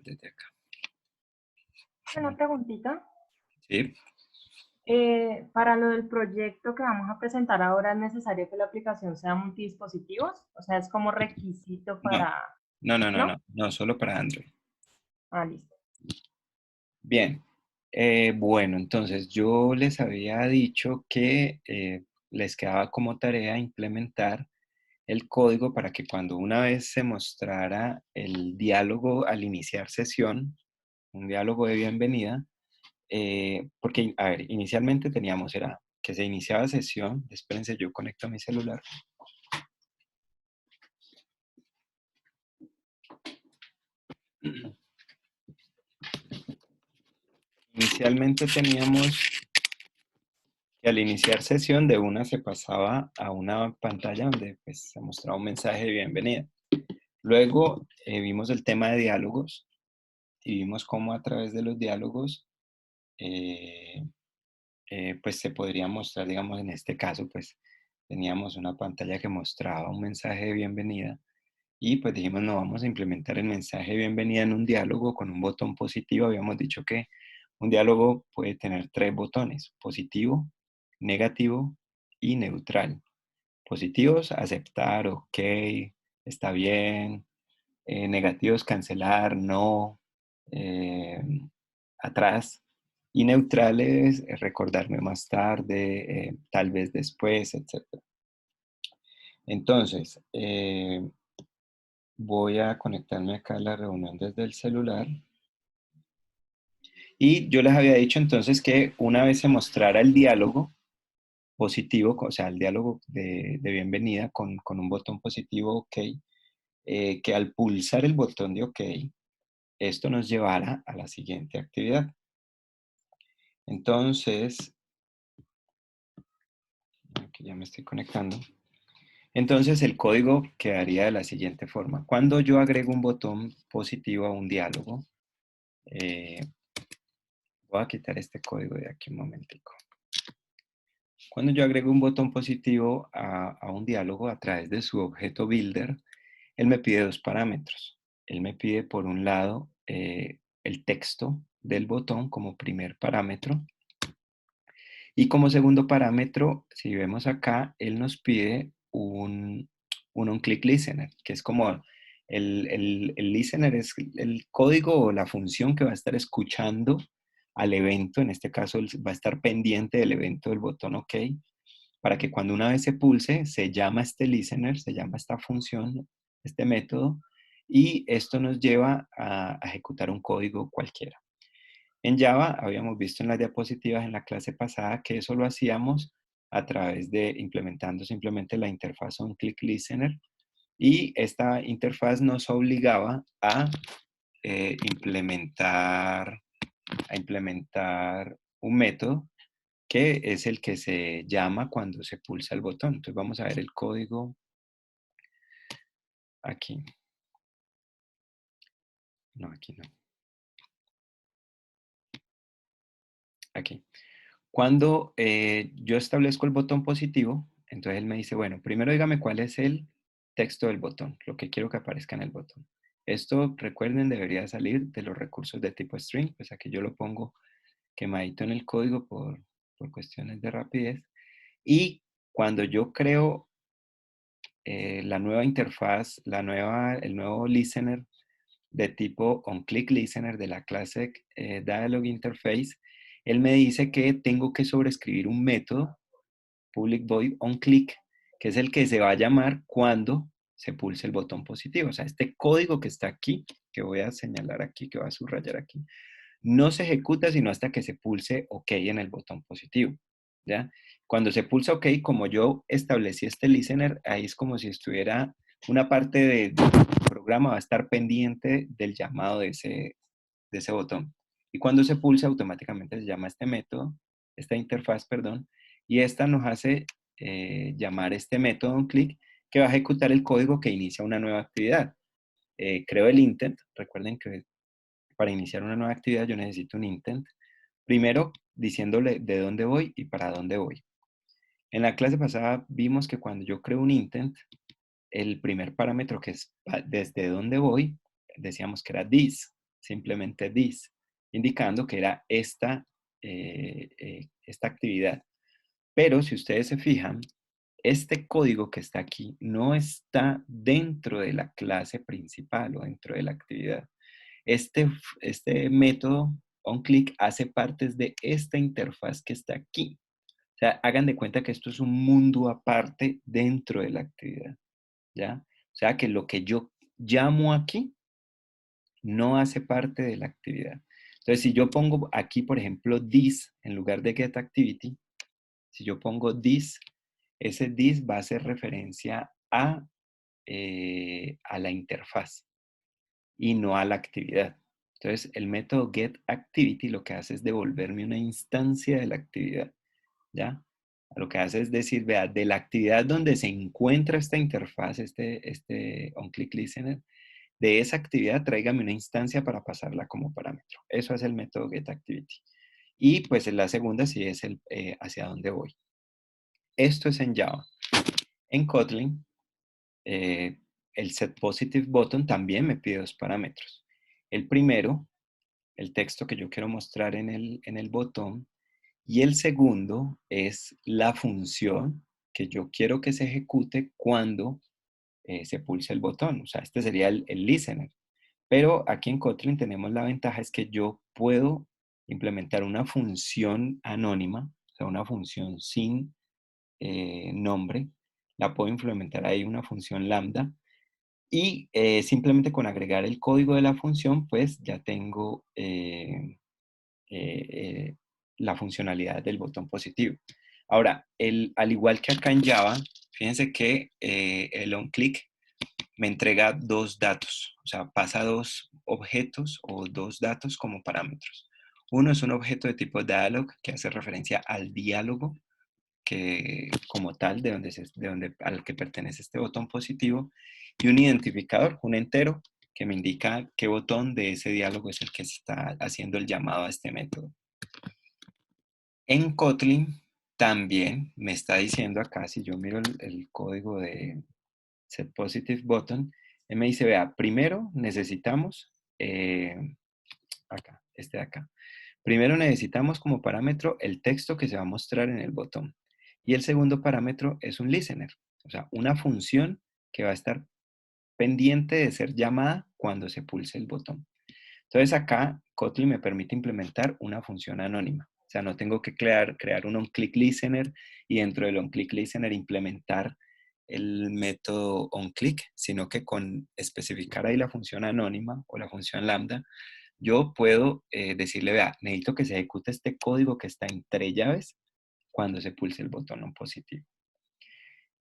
desde acá. Una preguntita. Sí. Para lo del proyecto que vamos a presentar ahora, ¿es necesario que la aplicación sea multidispositivos? O sea, es como requisito No, para... no, ¿No? no, solo para Android. Ah, listo. Bien. Bueno, entonces yo les había dicho que les quedaba como tarea implementar el código para que cuando una vez se mostrara el diálogo al iniciar sesión, un diálogo de bienvenida, porque, a ver, inicialmente teníamos, era que se iniciaba sesión, espérense, yo conecto mi celular. Inicialmente teníamos que al iniciar sesión de una se pasaba a una pantalla donde pues, se mostraba un mensaje de bienvenida. Luego vimos el tema de diálogos y vimos cómo a través de los diálogos eh, pues se podría mostrar, digamos en este caso, pues teníamos una pantalla que mostraba un mensaje de bienvenida y pues dijimos, no, vamos a implementar el mensaje de bienvenida en un diálogo con un botón positivo. Habíamos dicho que un diálogo puede tener 3 botones, positivo, negativo y neutral. Positivos, aceptar, ok, está bien. Negativos, cancelar, no, eh, atrás. Y neutrales, recordarme más tarde, tal vez después, etc. Entonces, voy a conectarme acá a la reunión desde el celular. Y yo les había dicho entonces que una vez se mostrara el diálogo positivo, o sea, el diálogo de bienvenida con un botón positivo OK, que al pulsar el botón de OK, esto nos llevara a la siguiente actividad. Entonces, aquí ya me estoy conectando. Entonces el código quedaría de la siguiente forma. Cuando yo agrego un botón positivo a un diálogo, eh, voy a quitar este código de aquí un momentico. Cuando yo agrego un botón positivo a un diálogo a través de su objeto builder, él me pide 2 parámetros. Él me pide por un lado el texto del botón como primer parámetro. Y como segundo parámetro, si vemos acá, él nos pide un on-click listener, que es como el listener es el código o la función que va a estar escuchando al evento. En este caso, él va a estar pendiente del evento del botón OK, para que cuando una vez se pulse, se llama este listener, se llama esta función, este método, y esto nos lleva a ejecutar un código cualquiera. En Java habíamos visto en las diapositivas en la clase pasada que eso lo hacíamos a través de implementando simplemente la interfaz onClickListener, y esta interfaz nos obligaba a implementar un método que es el que se llama cuando se pulsa el botón. Entonces vamos a ver el código aquí. No, aquí no. Aquí. Cuando yo establezco el botón positivo, entonces él me dice, bueno, primero dígame cuál es el texto del botón, lo que quiero que aparezca en el botón. Esto, recuerden, debería salir de los recursos de tipo string, pues aquí yo lo pongo quemadito en el código por cuestiones de rapidez. Y cuando yo creo la nueva interfaz, el nuevo listener de tipo onClickListener de la clase Dialog Interface, él me dice que tengo que sobreescribir un método public void onClick, que es el que se va a llamar cuando se pulse el botón positivo. O sea, este código que está aquí, que voy a señalar aquí, que voy a subrayar aquí, no se ejecuta sino hasta que se pulse OK en el botón positivo, ¿ya? Cuando se pulsa OK, como yo establecí este listener, ahí es como si estuviera una parte del programa va a estar pendiente del llamado de ese botón. Y cuando se pulsa, automáticamente se llama este método, esta interfaz, perdón, y esta nos hace llamar este método onClick, que va a ejecutar el código que inicia una nueva actividad. Creo el intent. Recuerden que para iniciar una nueva actividad yo necesito un intent. Primero, diciéndole de dónde voy y para dónde voy. En la clase pasada vimos que cuando yo creo un intent, el primer parámetro que es desde dónde voy, decíamos que era this, simplemente this, indicando que era esta actividad. Pero si ustedes se fijan, este código que está aquí no está dentro de la clase principal o dentro de la actividad. Este método onClick hace parte de esta interfaz que está aquí. O sea, hagan de cuenta que esto es un mundo aparte dentro de la actividad, ¿ya? O sea, que lo que yo llamo aquí no hace parte de la actividad. Entonces, si yo pongo aquí, por ejemplo, this en lugar de getActivity, si yo pongo this, ese this va a hacer referencia a la interfaz y no a la actividad. Entonces, el método getActivity lo que hace es devolverme una instancia de la actividad, ¿ya? Lo que hace es decir, vea, de la actividad donde se encuentra esta interfaz, este onClick Listener, de esa actividad tráigame una instancia para pasarla como parámetro. Eso es el método getActivity. Y pues en la segunda sí es hacia dónde voy. Esto es en Java. En Kotlin, el setPositiveButton también me pide dos parámetros. El primero, el texto que yo quiero mostrar en el botón, y el segundo es la función que yo quiero que se ejecute cuando se pulse el botón. O sea, este sería el listener. Pero aquí en Kotlin tenemos la ventaja es que yo puedo implementar una función anónima, o sea, una función sin nombre. La puedo implementar ahí una función lambda. Y simplemente con agregar el código de la función, pues ya tengo eh, la funcionalidad del botón positivo. Ahora, al igual que acá en Java, fíjense que el onClick me entrega dos datos, o sea, pasa dos objetos o dos datos como parámetros. Uno es un objeto de tipo dialog que hace referencia al diálogo que, como tal, al que pertenece este botón positivo, y un identificador, un entero, que me indica qué botón de ese diálogo es el que está haciendo el llamado a este método. En Kotlin también me está diciendo acá, si yo miro el código de setPositiveButton, él me dice, vea, primero necesitamos, acá, este de acá, primero necesitamos como parámetro el texto que se va a mostrar en el botón. Y el segundo parámetro es un listener, o sea, una función que va a estar pendiente de ser llamada cuando se pulse el botón. Entonces acá Kotlin me permite implementar una función anónima. O sea, no tengo que crear un onClick listener y dentro del onClick listener implementar el método onClick, sino que con especificar ahí la función anónima o la función lambda, yo puedo decirle, vea, necesito que se ejecute este código que está entre llaves cuando se pulse el botón on positivo.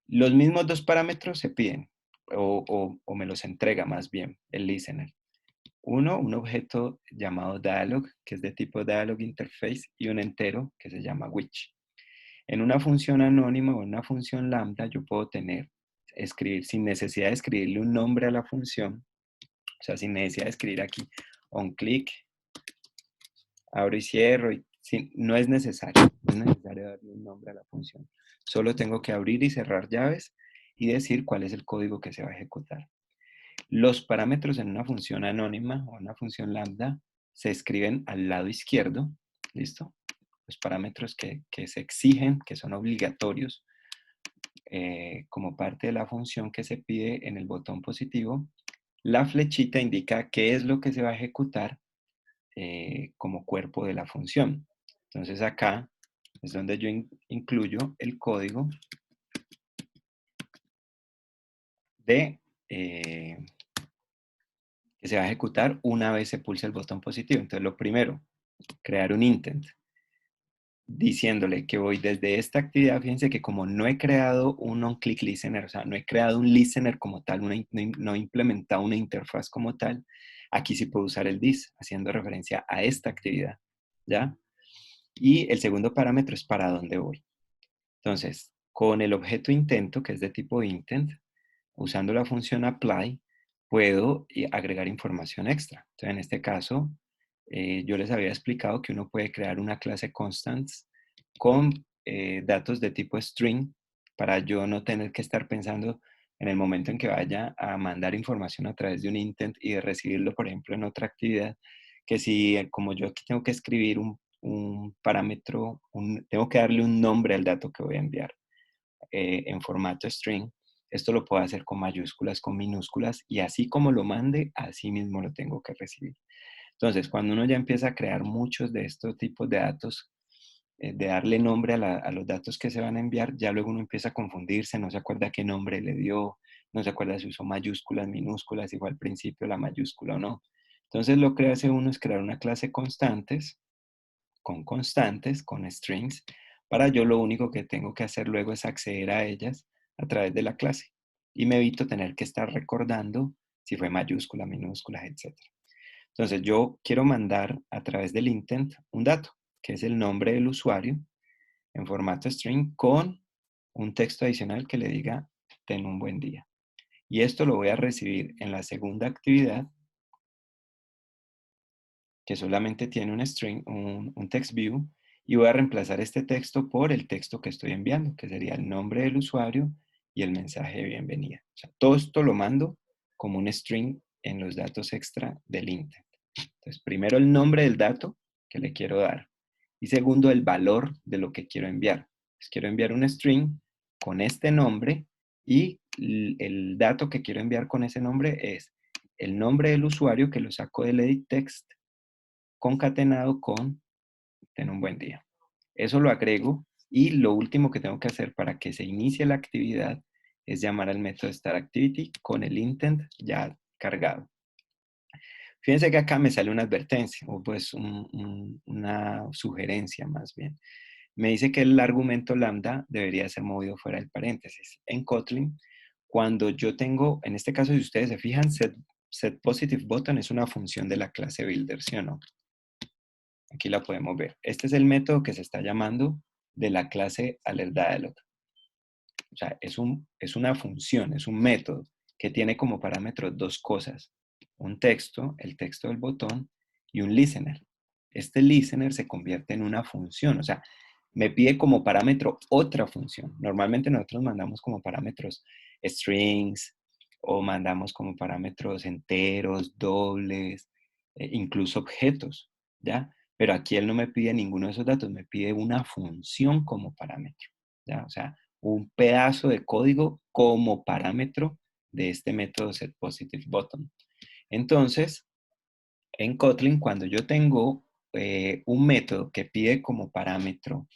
Los mismos dos parámetros se piden, o me los entrega más bien el listener. Uno, un objeto llamado dialog, que es de tipo dialog interface, y un entero que se llama which. En una función anónima o en una función lambda, yo puedo escribir, sin necesidad de escribirle un nombre a la función, o sea, sin necesidad de escribir aquí onClick, abro y cierro, no es necesario darle un nombre a la función. Solo tengo que abrir y cerrar llaves y decir cuál es el código que se va a ejecutar. Los parámetros en una función anónima o una función lambda se escriben al lado izquierdo, ¿listo? Los parámetros que se exigen, que son obligatorios, como parte de la función que se pide en el botón positivo. La flechita indica qué es lo que se va a ejecutar como cuerpo de la función. Entonces acá es donde yo incluyo el código de que se va a ejecutar una vez se pulse el botón positivo. Entonces lo primero, crear un intent, diciéndole que voy desde esta actividad, fíjense que como no he creado un onClick listener, o sea, no he creado un listener como tal, no he implementado una interfaz como tal, aquí sí puedo usar el this, haciendo referencia a esta actividad, ¿ya? Y el segundo parámetro es para dónde voy. Entonces, con el objeto intento, que es de tipo intent, usando la función apply, puedo agregar información extra. Entonces, en este caso, yo les había explicado que uno puede crear una clase constants con datos de tipo string para yo no tener que estar pensando en el momento en que vaya a mandar información a través de un intent y de recibirlo, por ejemplo, en otra actividad, que si como yo aquí tengo que escribir un parámetro, tengo que darle un nombre al dato que voy a enviar en formato string, esto lo puedo hacer con mayúsculas, con minúsculas, y así como lo mande, así mismo lo tengo que recibir. Entonces, cuando uno ya empieza a crear muchos de estos tipos de datos, de darle nombre a los datos que se van a enviar, ya luego uno empieza a confundirse, no se acuerda qué nombre le dio, no se acuerda si usó mayúsculas, minúsculas, igual al principio la mayúscula o no. Entonces, lo que hace uno es crear una clase constantes, con strings, para yo lo único que tengo que hacer luego es acceder a ellas a través de la clase. Y me evito tener que estar recordando si fue mayúscula, minúsculas, etcétera. Entonces yo quiero mandar a través del intent un dato, que es el nombre del usuario en formato string con un texto adicional que le diga ten un buen día. Y esto lo voy a recibir en la segunda actividad, que solamente tiene un string, un text view, y voy a reemplazar este texto por el texto que estoy enviando, que sería el nombre del usuario y el mensaje de bienvenida. O sea, todo esto lo mando como un string en los datos extra del intent. Entonces, primero el nombre del dato que le quiero dar. Y segundo, el valor de lo que quiero enviar. Pues quiero enviar un string con este nombre y el dato que quiero enviar con ese nombre es el nombre del usuario que lo saco del edit text concatenado con ten un buen día. Eso lo agrego y lo último que tengo que hacer para que se inicie la actividad es llamar al método startActivity con el intent ya cargado. Fíjense que acá me sale una advertencia, o pues una sugerencia más bien. Me dice que el argumento lambda debería ser movido fuera del paréntesis. En Kotlin, cuando yo tengo, en este caso, si ustedes se fijan, setPositiveButton es una función de la clase builder, ¿sí o no? Aquí la podemos ver. Este es el método que se está llamando de la clase alertDialog. O sea, es una función, es un método que tiene como parámetros dos cosas. Un texto, el texto del botón, y un listener. Este listener se convierte en una función, o sea, me pide como parámetro otra función. Normalmente nosotros mandamos como parámetros strings o mandamos como parámetros enteros, dobles, incluso objetos, ¿ya? Pero aquí él no me pide ninguno de esos datos, me pide una función como parámetro, ¿ya? O sea, un pedazo de código como parámetro de este método setPositiveButton. Entonces, en Kotlin, cuando yo tengo un método que pide como parámetro,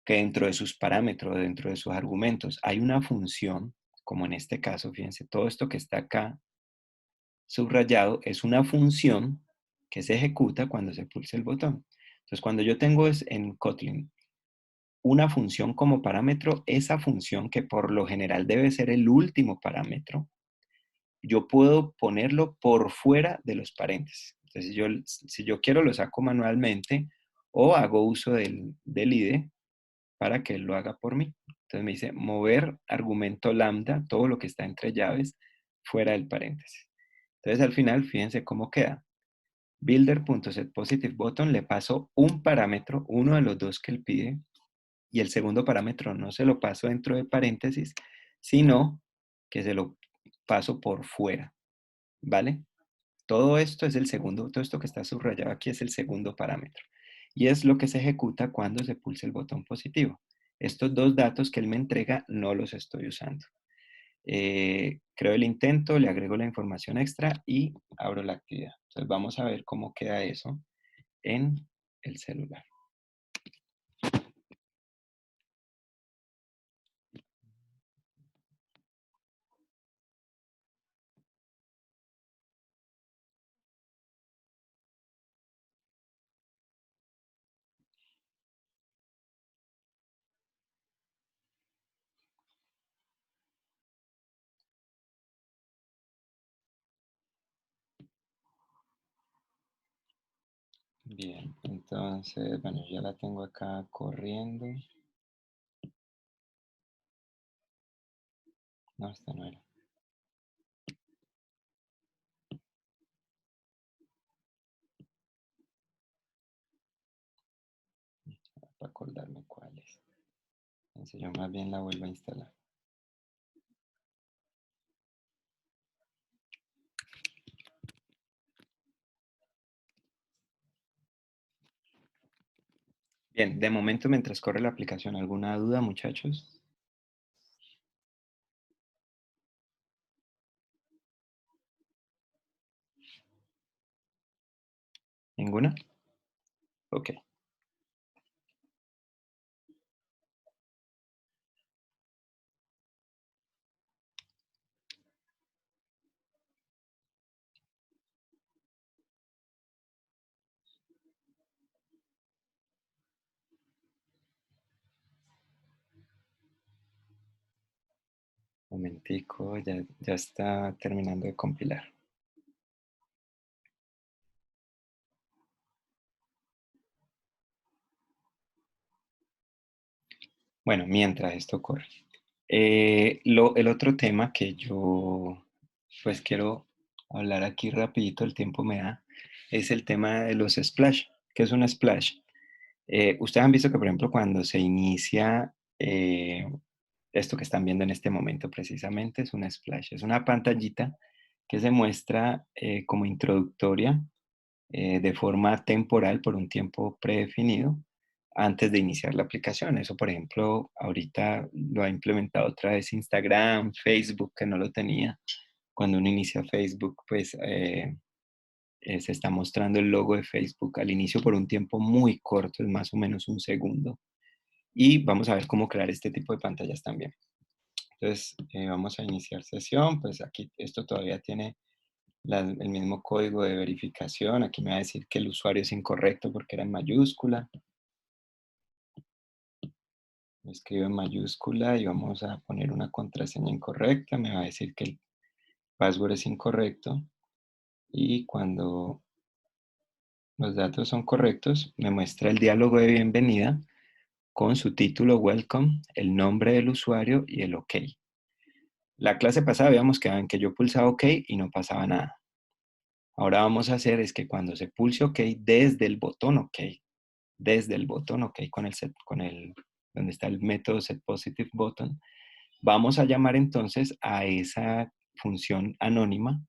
que dentro de sus parámetros, dentro de sus argumentos, hay una función, como en este caso, fíjense, todo esto que está acá subrayado es una función que se ejecuta cuando se pulsa el botón. Entonces, cuando yo tengo en Kotlin una función como parámetro, esa función que por lo general debe ser el último parámetro, yo puedo ponerlo por fuera de los paréntesis. Entonces, si yo quiero, lo saco manualmente o hago uso del IDE para que él lo haga por mí. Entonces me dice mover argumento lambda, todo lo que está entre llaves, fuera del paréntesis. Entonces al final, fíjense cómo queda. Builder.setPositiveButton le paso un parámetro, uno de los dos que él pide, y el segundo parámetro no se lo paso dentro de paréntesis, sino que se lo paso por fuera, ¿vale? Todo esto es el segundo, todo esto que está subrayado aquí es el segundo parámetro. Y es lo que se ejecuta cuando se pulsa el botón positivo. Estos dos datos que él me entrega no los estoy usando. Creo el intento, le agrego la información extra y abro la actividad. Entonces vamos a ver cómo queda eso en el celular. Bien, entonces, bueno, ya la tengo acá corriendo. No, esta no era. Para acordarme cuál es. Entonces yo más bien la vuelvo a instalar. Bien, de momento mientras corre la aplicación, ¿alguna duda, muchachos? ¿Ninguna? Ok. Momentico, ya está terminando de compilar. Bueno, mientras esto corre. El otro tema que yo pues quiero hablar aquí rapidito, el tiempo me da, es el tema de los splash. ¿Qué es un splash? Ustedes han visto que, por ejemplo, cuando se inicia esto que están viendo en este momento precisamente es un splash, es una pantallita que se muestra como introductoria de forma temporal por un tiempo predefinido antes de iniciar la aplicación. Eso, por ejemplo, ahorita lo ha implementado otra vez Instagram, Facebook, que no lo tenía. Cuando uno inicia Facebook, pues se está mostrando el logo de Facebook al inicio por un tiempo muy corto, es más o menos un segundo. Y vamos a ver cómo crear este tipo de pantallas también. Entonces, vamos a iniciar sesión. Pues aquí esto todavía tiene el mismo código de verificación. Aquí me va a decir que el usuario es incorrecto porque era en mayúscula. Lo escribo en mayúscula y vamos a poner una contraseña incorrecta. Me va a decir que el password es incorrecto. Y cuando los datos son correctos, me muestra el diálogo de bienvenida con su título Welcome, el nombre del usuario y el OK. La clase pasada habíamos quedado en que yo pulsaba OK y no pasaba nada. Ahora vamos a hacer es que cuando se pulse OK desde el botón OK, desde el botón OK donde está el método setPositiveButton, vamos a llamar entonces a esa función anónima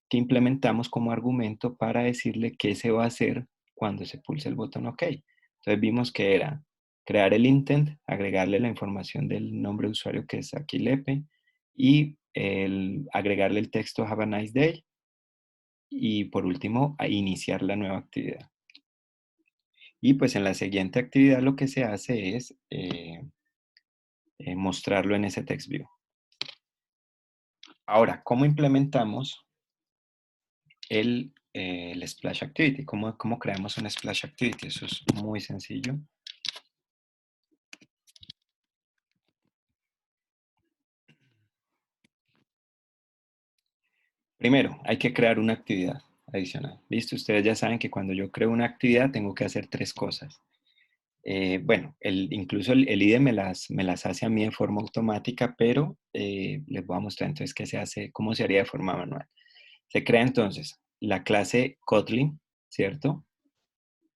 que implementamos como argumento para decirle qué se va a hacer cuando se pulse el botón OK. Entonces vimos que era crear el intent, agregarle la información del nombre de usuario que es aquí Lepe y agregarle el texto Have a nice day y por último a iniciar la nueva actividad. Y pues en la siguiente actividad lo que se hace es mostrarlo en ese text view. Ahora, ¿cómo implementamos el Splash Activity? ¿Cómo creamos un Splash Activity? Eso es muy sencillo. Primero, hay que crear una actividad adicional. ¿Listo? Ustedes ya saben que cuando yo creo una actividad tengo que hacer tres cosas. Bueno, incluso el IDE me las hace a mí de forma automática, pero les voy a mostrar entonces qué se hace, cómo se haría de forma manual. Se crea entonces la clase Kotlin, ¿cierto?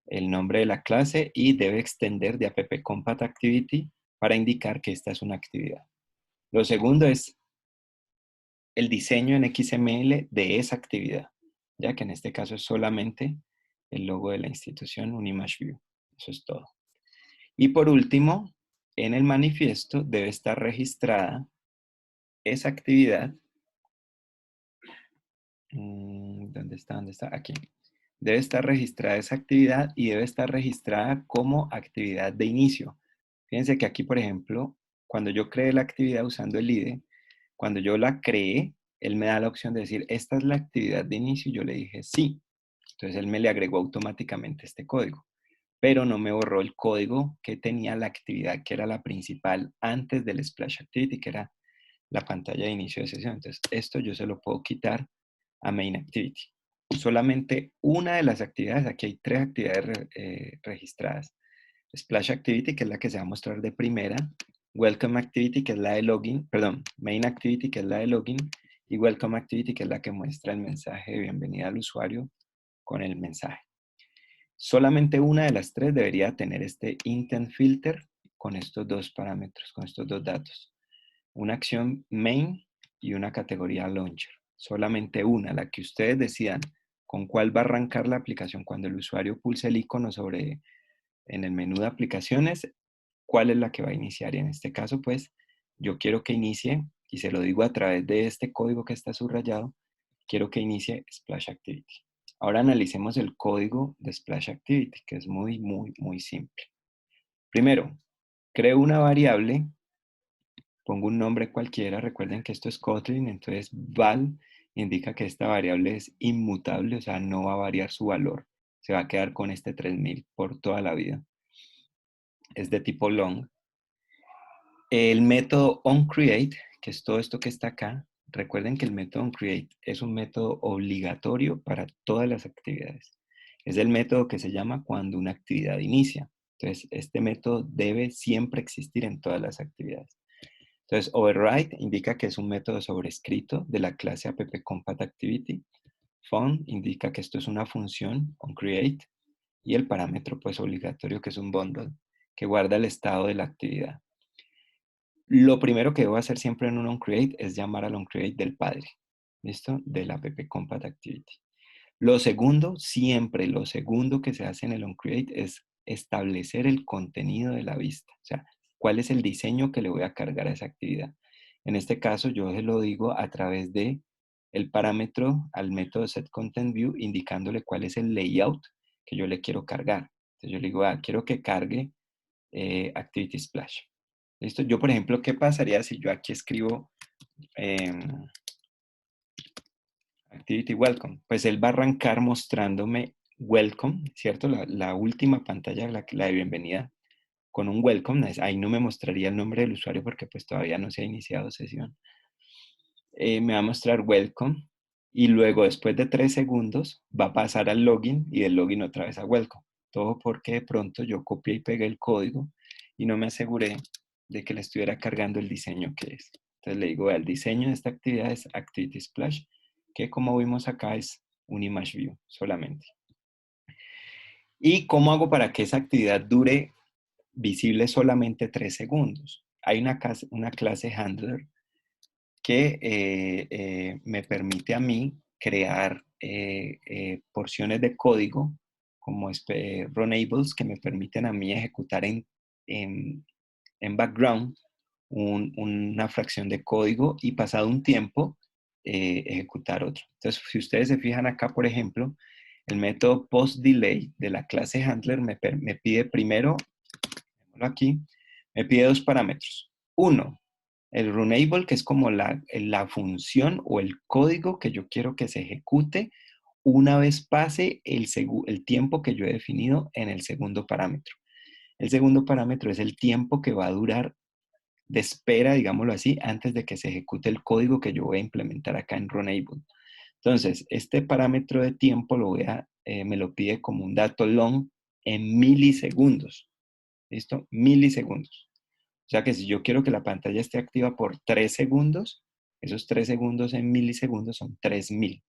El nombre de la clase y debe extender de app-compat-activity para indicar que esta es una actividad. Lo segundo es el diseño en XML de esa actividad, ya que en este caso es solamente el logo de la institución, un image view. Eso es todo. Y por último, en el manifiesto debe estar registrada esa actividad. ¿Dónde está? ¿Dónde está? Aquí. Debe estar registrada esa actividad y debe estar registrada como actividad de inicio. Fíjense que aquí, por ejemplo, cuando yo creé la actividad usando el IDE, cuando yo la creé, él me da la opción de decir, esta es la actividad de inicio, y yo le dije sí. Entonces él me le agregó automáticamente este código, pero no me borró el código que tenía la actividad que era la principal antes del Splash Activity, que era la pantalla de inicio de sesión. Entonces esto yo se lo puedo quitar a Main Activity. Solamente una de las actividades, aquí hay tres actividades registradas. Splash Activity, que es la que se va a mostrar de primera, Welcome Activity, que es la de login, perdón, Main Activity, que es la de login, y Welcome Activity, que es la que muestra el mensaje de bienvenida al usuario con el mensaje. Solamente una de las tres debería tener este intent filter con estos dos parámetros, con estos dos datos. Una acción main y una categoría launcher. Solamente una, la que ustedes decidan con cuál va a arrancar la aplicación cuando el usuario pulse el icono sobre en el menú de aplicaciones cuál es la que va a iniciar. Y en este caso, pues, yo quiero que inicie, y se lo digo a través de este código que está subrayado, quiero que inicie Splash Activity. Ahora analicemos el código de Splash Activity, que es muy, muy, muy simple. Primero, creo una variable, pongo un nombre cualquiera, recuerden que esto es Kotlin, entonces val indica que esta variable es inmutable, o sea, no va a variar su valor, se va a quedar con este 3000 por toda la vida. Es de tipo long. El método onCreate, que es todo esto que está acá, recuerden que el método onCreate es un método obligatorio para todas las actividades. Es el método que se llama cuando una actividad inicia. Entonces, este método debe siempre existir en todas las actividades. Entonces, override indica que es un método sobrescrito de la clase AppCompatActivity. Fun indica que esto es una función onCreate. Y el parámetro, pues, obligatorio, que es un bundle, que guarda el estado de la actividad. Lo primero que debo hacer siempre en un onCreate es llamar al onCreate del padre, ¿listo? Del AppCompatActivity. Lo segundo, siempre lo segundo que se hace en el onCreate es establecer el contenido de la vista, o sea, cuál es el diseño que le voy a cargar a esa actividad. En este caso, yo se lo digo a través de el parámetro al método setContentView, indicándole cuál es el layout que yo le quiero cargar. Entonces yo le digo, quiero que cargue Activity Splash. ¿Listo? Yo, por ejemplo, ¿qué pasaría si yo aquí escribo Activity Welcome? Pues él va a arrancar mostrándome Welcome, ¿cierto? La última pantalla, la de bienvenida, con un Welcome. Ahí no me mostraría el nombre del usuario porque pues todavía no se ha iniciado sesión. Me va a mostrar Welcome y luego después de 3 segundos va a pasar al login y del login otra vez a Welcome. Todo porque de pronto yo copié y pegué el código y no me aseguré de que le estuviera cargando el diseño que es. Entonces le digo, el diseño de esta actividad es Activity Splash, que como vimos acá es un image view solamente. ¿Y cómo hago para que esa actividad dure visible solamente 3 segundos? Hay una clase handler que me permite a mí crear porciones de código como runables que me permiten a mí ejecutar en background una fracción de código y pasado un tiempo ejecutar otro. Entonces, si ustedes se fijan acá, por ejemplo, el método postDelay de la clase handler me pide primero, aquí, me pide dos parámetros. Uno, el runable, que es como la función o el código que yo quiero que se ejecute una vez pase el tiempo que yo he definido en el segundo parámetro. El segundo parámetro es el tiempo que va a durar de espera, digámoslo así, antes de que se ejecute el código que yo voy a implementar acá en runable. Entonces, este parámetro de tiempo me lo pide como un dato long en milisegundos. ¿Listo? Milisegundos. O sea que si yo quiero que la pantalla esté activa por 3 segundos, esos 3 segundos en milisegundos son 3000.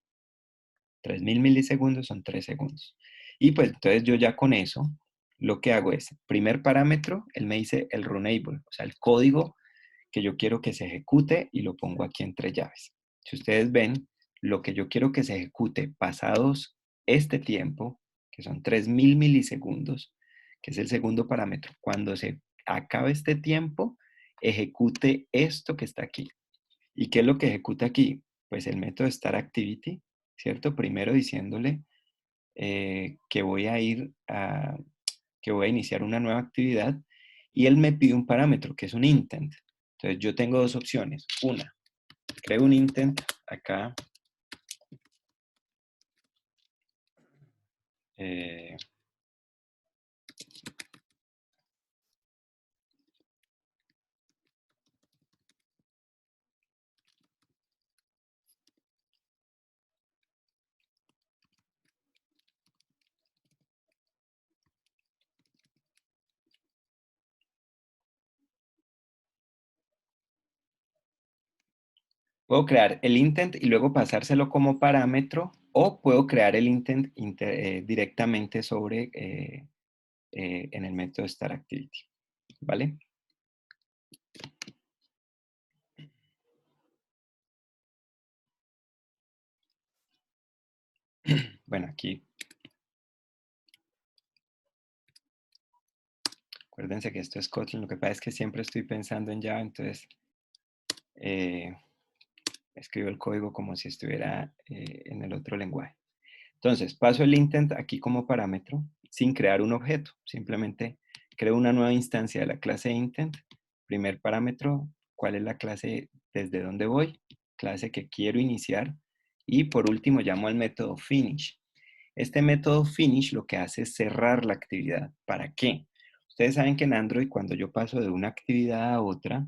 3000 milisegundos son 3 segundos. Y pues entonces yo ya con eso, lo que hago es, primer parámetro, él me dice el runable, o sea, el código que yo quiero que se ejecute y lo pongo aquí entre llaves. Si ustedes ven, lo que yo quiero que se ejecute pasados este tiempo, que son 3000 milisegundos, que es el segundo parámetro, cuando se acabe este tiempo, ejecute esto que está aquí. ¿Y qué es lo que ejecuta aquí? Pues el método startActivity, ¿cierto? Primero diciéndole que que voy a iniciar una nueva actividad y él me pide un parámetro que es un intent. Entonces yo tengo dos opciones. Una, creo un intent acá. Eh, Puedo crear el intent y luego pasárselo como parámetro o puedo crear el intent directamente en el método startActivity. ¿Vale? Bueno, aquí Acuérdense que esto es Kotlin. Lo que pasa es que siempre estoy pensando en Java, entonces escribo el código como si estuviera en el otro lenguaje. Entonces, paso el intent aquí como parámetro sin crear un objeto. Simplemente creo una nueva instancia de la clase intent. Primer parámetro, cuál es la clase desde dónde voy, clase que quiero iniciar. Y por último, llamo al método finish. Este método finish lo que hace es cerrar la actividad. ¿Para qué? Ustedes saben que en Android, cuando yo paso de una actividad a otra,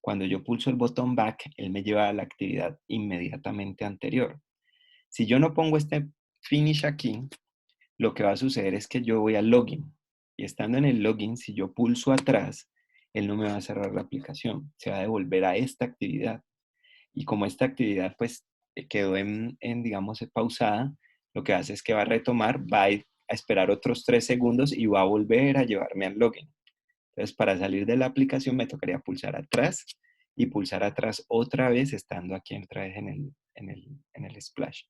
cuando yo pulso el botón back, él me lleva a la actividad inmediatamente anterior. Si yo no pongo este finish aquí, lo que va a suceder es que yo voy al login. Y estando en el login, si yo pulso atrás, él no me va a cerrar la aplicación. Se va a devolver a esta actividad. Y como esta actividad pues quedó digamos, pausada, lo que hace es que va a retomar, va a ir a esperar otros 3 segundos y va a volver a llevarme al login. Entonces, para salir de la aplicación me tocaría pulsar atrás y pulsar atrás otra vez estando aquí otra vez en el splash.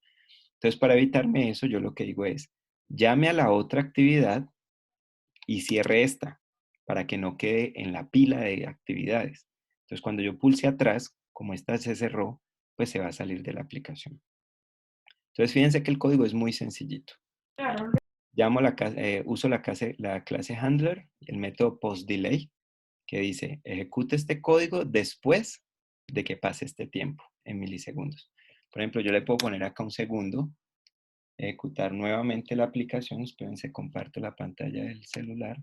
Entonces, para evitarme eso, yo lo que digo es, llame a la otra actividad y cierre esta para que no quede en la pila de actividades. Entonces, cuando yo pulse atrás, como esta se cerró, pues se va a salir de la aplicación. Entonces, fíjense que el código es muy sencillito. Claro. Uso la clase handler, el método postDelay, que dice, ejecute este código después de que pase este tiempo, en milisegundos. Por ejemplo, yo le puedo poner acá un segundo, ejecutar nuevamente la aplicación. Espérense, comparto la pantalla del celular.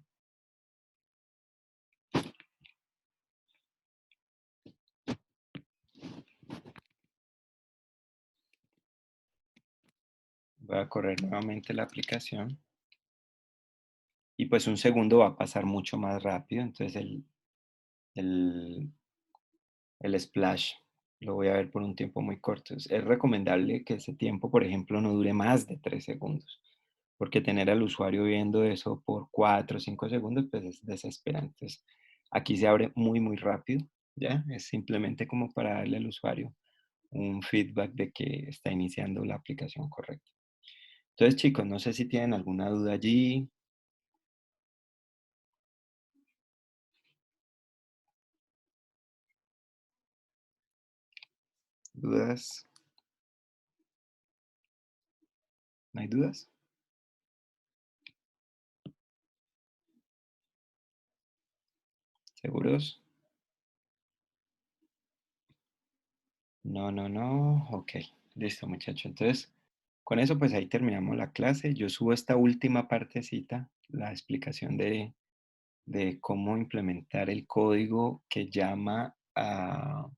Voy a correr nuevamente la aplicación. Y pues un segundo va a pasar mucho más rápido. Entonces el splash lo voy a ver por un tiempo muy corto. Es recomendable que ese tiempo, por ejemplo, no dure más de 3 segundos. Porque tener al usuario viendo eso por 4 o 5 segundos, pues es desesperante. Entonces, aquí se abre muy, muy rápido. ¿Ya? Es simplemente como para darle al usuario un feedback de que está iniciando la aplicación correcta. Entonces, chicos, no sé si tienen alguna duda allí. ¿Dudas? ¿No hay dudas? ¿Seguros? No, no, no. Ok, listo, muchachos. Entonces, con eso, pues ahí terminamos la clase. Yo subo esta última partecita, la explicación de cómo implementar el código que llama a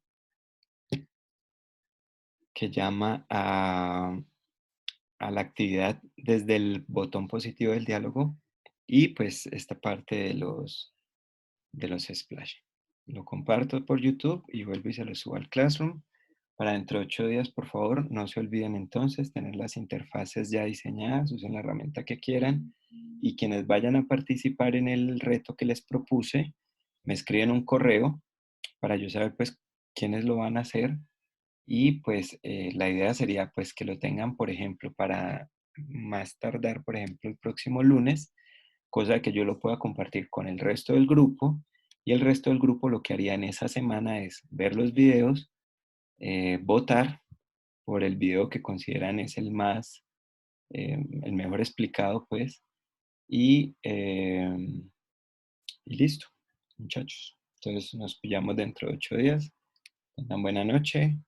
la actividad desde el botón positivo del diálogo y pues esta parte de los splash. Lo comparto por YouTube y vuelvo y se lo subo al Classroom. Para dentro de 8 días, por favor, no se olviden entonces tener las interfaces ya diseñadas, usen la herramienta que quieran y quienes vayan a participar en el reto que les propuse, me escriben un correo para yo saber pues quiénes lo van a hacer y pues la idea sería pues que lo tengan, por ejemplo, para más tardar, por ejemplo, el próximo lunes, cosa que yo lo pueda compartir con el resto del grupo y el resto del grupo lo que haría en esa semana es ver los videos, votar por el video que consideran es el mejor explicado, pues, y listo, muchachos. Entonces nos pillamos dentro de 8 días. Tengan buena noche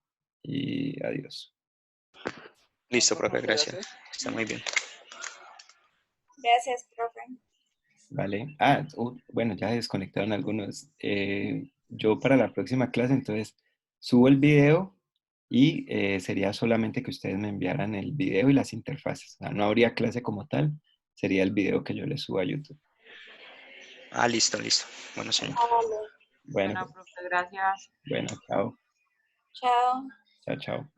y adiós. Listo, profe, gracias. Está muy bien. Gracias, profe. Vale. Bueno, ya desconectaron algunos. Yo para la próxima clase, entonces, subo el video y sería solamente que ustedes me enviaran el video y las interfaces. O sea, no habría clase como tal, sería el video que yo les subo a YouTube. Ah, listo, listo. Bueno, señor. Bueno, Bueno, profe, gracias. bueno, chao. Chao. Chao, chao.